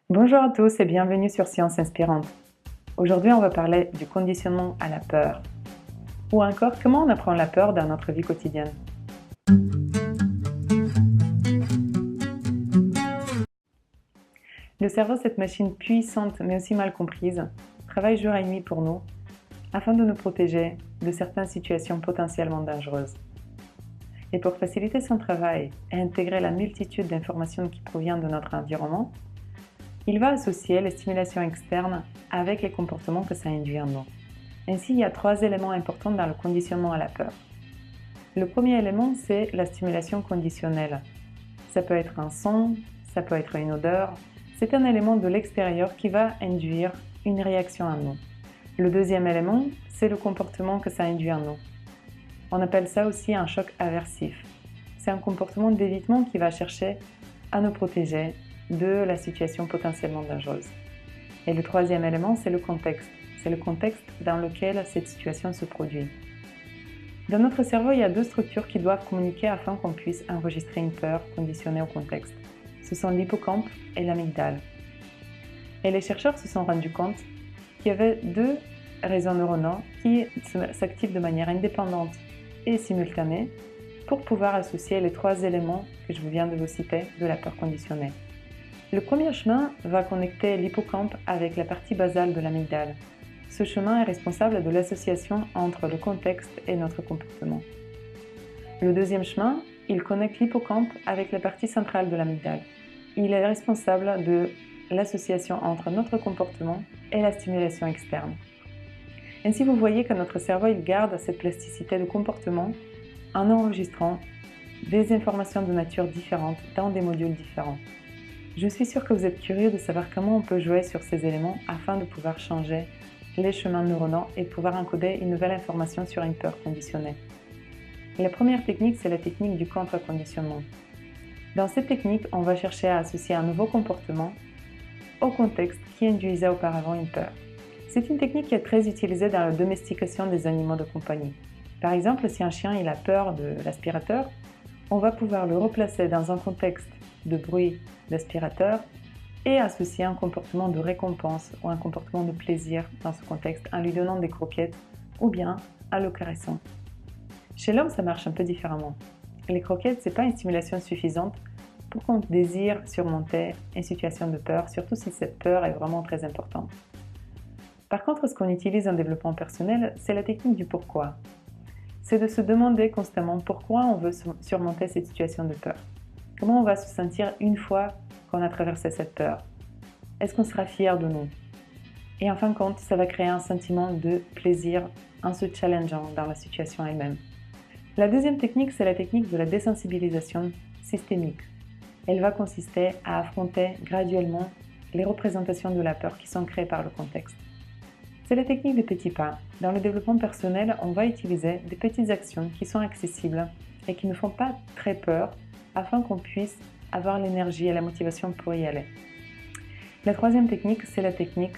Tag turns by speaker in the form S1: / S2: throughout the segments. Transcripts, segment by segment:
S1: Bonjour à tous et bienvenue sur Science Inspirante. Aujourd'hui, on va parler du conditionnement à la peur. Ou encore, comment on apprend la peur dans notre vie quotidienne. Le cerveau, cette machine puissante mais aussi mal comprise, travaille jour et nuit pour nous afin de nous protéger de certaines situations potentiellement dangereuses. Et pour faciliter son travail et intégrer la multitude d'informations qui proviennent de notre environnement, il va associer les stimulations externes avec les comportements que ça induit en nous. Ainsi, il y a 3 éléments importants dans le conditionnement à la peur. Le premier élément, c'est la stimulation conditionnelle. Ça peut être un son, ça peut être une odeur. C'est un élément de l'extérieur qui va induire une réaction en nous. Le deuxième élément, c'est le comportement que ça induit en nous. On appelle ça aussi un choc aversif. C'est un comportement d'évitement qui va chercher à nous protéger de la situation potentiellement dangereuse. Et le troisième élément, c'est le contexte. C'est le contexte dans lequel cette situation se produit. Dans notre cerveau, il y a 2 structures qui doivent communiquer afin qu'on puisse enregistrer une peur conditionnée au contexte. Ce sont l'hippocampe et l'amygdale. Et les chercheurs se sont rendus compte qu'il y avait 2 réseaux neuronaux qui s'activent de manière indépendante et simultanée pour pouvoir associer les 3 éléments que je viens de vous citer de la peur conditionnée. Le premier chemin va connecter l'hippocampe avec la partie basale de l'amygdale. Ce chemin est responsable de l'association entre le contexte et notre comportement. Le deuxième chemin, il connecte l'hippocampe avec la partie centrale de l'amygdale. Il est responsable de l'association entre notre comportement et la stimulation externe. Ainsi, vous voyez que notre cerveau il garde cette plasticité de comportement en enregistrant des informations de nature différente dans des modules différents. Je suis sûre que vous êtes curieux de savoir comment on peut jouer sur ces éléments afin de pouvoir changer les chemins neuronaux et pouvoir encoder une nouvelle information sur une peur conditionnée. La première technique, c'est la technique du contre-conditionnement. Dans cette technique, on va chercher à associer un nouveau comportement au contexte qui induisait auparavant une peur. C'est une technique qui est très utilisée dans la domestication des animaux de compagnie. Par exemple, si un chien il a peur de l'aspirateur, on va pouvoir le replacer dans un contexte de bruit d'aspirateur et associer un comportement de récompense ou un comportement de plaisir dans ce contexte en lui donnant des croquettes ou bien en le caressant. Chez l'homme, ça marche un peu différemment. Les croquettes, ce n'est pas une stimulation suffisante pour qu'on désire surmonter une situation de peur, surtout si cette peur est vraiment très importante. Par contre, ce qu'on utilise en développement personnel, c'est la technique du pourquoi. C'est de se demander constamment pourquoi on veut surmonter cette situation de peur. Comment on va se sentir une fois qu'on a traversé cette peur? Est-ce qu'on sera fier de nous? Et en fin de compte, ça va créer un sentiment de plaisir en se challengeant dans la situation elle-même. La deuxième technique, c'est la technique de la désensibilisation systémique. Elle va consister à affronter graduellement les représentations de la peur qui sont créées par le contexte. C'est la technique des petits pas. Dans le développement personnel, on va utiliser des petites actions qui sont accessibles et qui ne font pas très peur afin qu'on puisse avoir l'énergie et la motivation pour y aller. La troisième technique, c'est la technique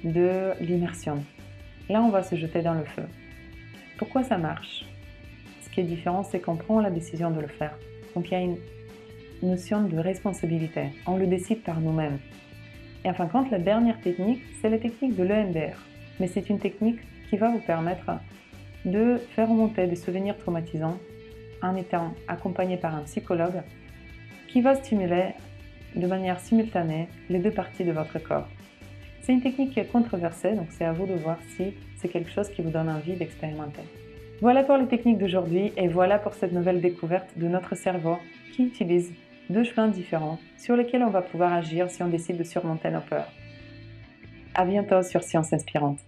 S1: de l'immersion. Là, on va se jeter dans le feu. Pourquoi ça marche? Ce qui est différent, c'est qu'on prend la décision de le faire. Donc, il y a une notion de responsabilité. On le décide par nous-mêmes. Et en fin de compte, la dernière technique, c'est la technique de l'EMDR. Mais c'est une technique qui va vous permettre de faire remonter des souvenirs traumatisants en étant accompagné par un psychologue qui va stimuler de manière simultanée les 2 parties de votre corps. C'est une technique qui est controversée, donc c'est à vous de voir si c'est quelque chose qui vous donne envie d'expérimenter. Voilà pour les techniques d'aujourd'hui et voilà pour cette nouvelle découverte de notre cerveau qui utilise 2 chemins différents sur lesquels on va pouvoir agir si on décide de surmonter nos peurs. À bientôt sur Science Inspirante.